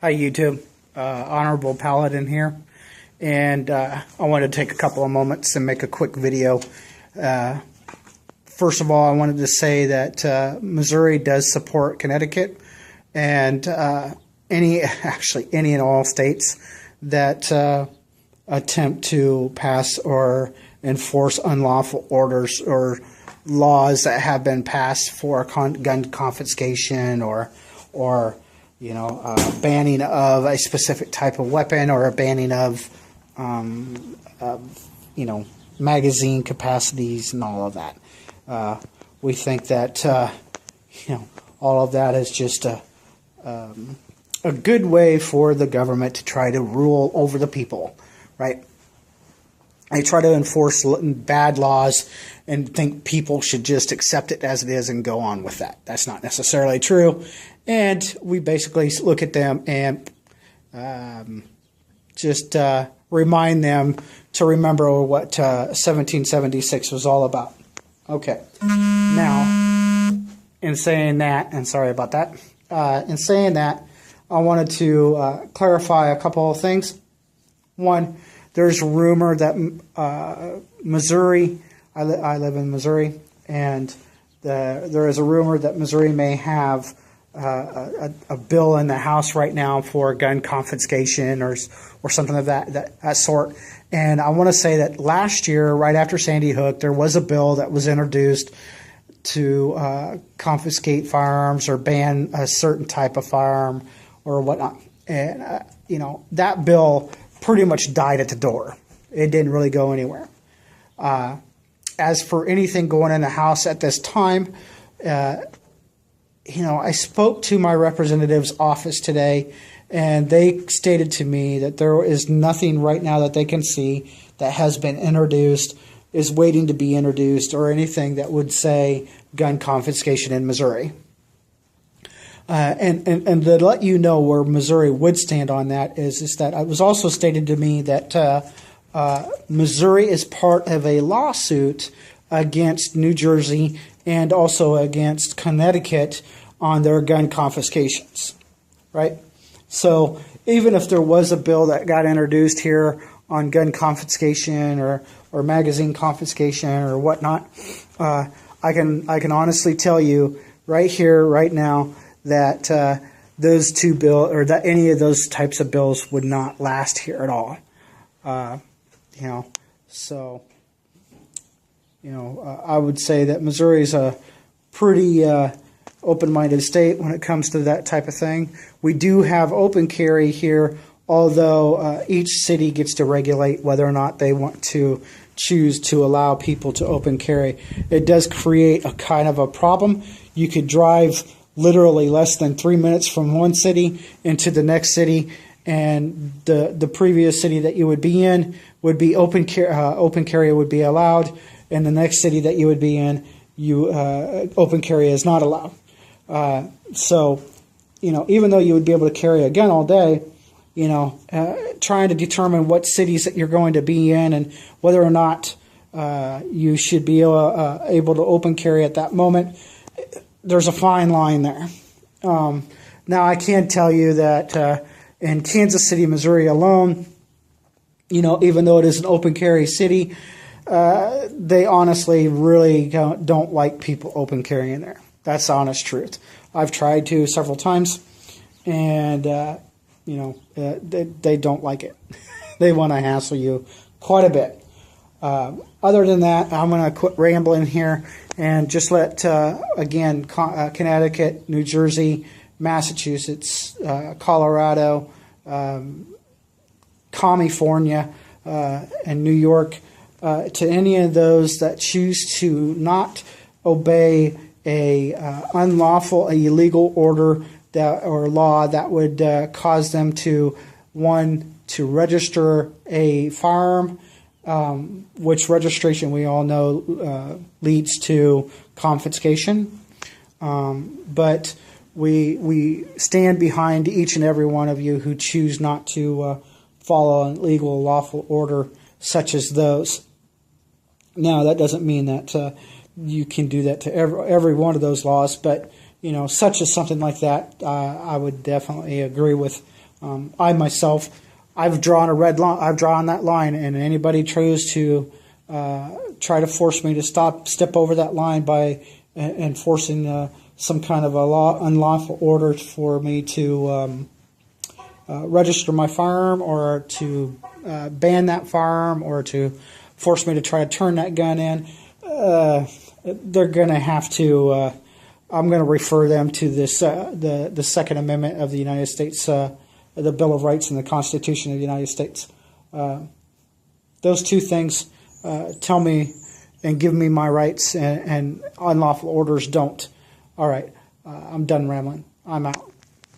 Hi YouTube, Honorable Paladin here, and I wanted to take a couple of moments and make a quick video. First of all, I wanted to say that Missouri does support Connecticut and any and all states that attempt to pass or enforce unlawful orders or laws that have been passed for gun confiscation or banning of a specific type of weapon or a banning of magazine capacities and all of that. We think that all of that is just a good way for the government to try to rule over the people, right? They try to enforce bad laws and think people should just accept it as it is and go on with that. That's not necessarily true. And we basically look at them and just remind them to remember what 1776 was all about. Okay. Now, in saying that, and sorry about that, in saying that, I wanted to clarify a couple of things. One, there's a rumor that Missouri, I live in Missouri, and there is a rumor that Missouri may have a bill in the House right now for gun confiscation or something of that sort. And I want to say that last year, right after Sandy Hook, there was a bill that was introduced to confiscate firearms or ban a certain type of firearm or whatnot. And, that bill pretty much died at the door. It didn't really go anywhere. As for anything going in the House at this time, I spoke to my representative's office today, and they stated to me that there is nothing right now that they can see that has been introduced, is waiting to be introduced, or anything that would say gun confiscation in Missouri. And to let you know where Missouri would stand on that is that it was also stated to me that Missouri is part of a lawsuit against New Jersey and also against Connecticut on their gun confiscations, right? So even if there was a bill that got introduced here on gun confiscation or magazine confiscation or whatnot, I can honestly tell you right here, right now, that those two bills or that any of those types of bills would not last here at all. I would say that Missouri is a pretty open-minded state when it comes to that type of thing. We do have open carry here, although each city gets to regulate whether or not they want to choose to allow people to open carry. It does create a kind of a problem. You could drive literally less than 3 minutes from one city into the next city, and the previous city that you would be in would be open carry would be allowed, and the next city that you would be in, open carry is not allowed. Even though you would be able to carry a gun all day, trying to determine what cities that you're going to be in and whether or not you should be able to open carry at that moment, there's a fine line there. Now, I can tell you that in Kansas City, Missouri alone, even though it is an open carry city, they honestly really don't like people open carrying there. That's the honest truth. I've tried to several times, and they don't like it. They want to hassle you quite a bit. Other than that, I'm going to quit rambling here and just let, Connecticut, New Jersey, Massachusetts, Colorado, California, and New York, to any of those that choose to not obey a unlawful, illegal order or law that would cause them to register a firearm, which registration we all know leads to confiscation. But we stand behind each and every one of you who choose not to follow an illegal, lawful order such as those. Now, that doesn't mean that you can do that to every one of those laws, but such as something like that, I would definitely agree with I myself, I've drawn a red line. I've drawn that line, and anybody tries to try to force me to step over that line by enforcing some kind of a unlawful order for me to register my firearm, or to ban that firearm, or to force me to try to turn that gun in, they're going to have to. I'm going to refer them to this the Second Amendment of the United States, the Bill of Rights and the Constitution of the United States. Those two things tell me and give me my rights, and unlawful orders don't. All right, I'm done rambling. I'm out.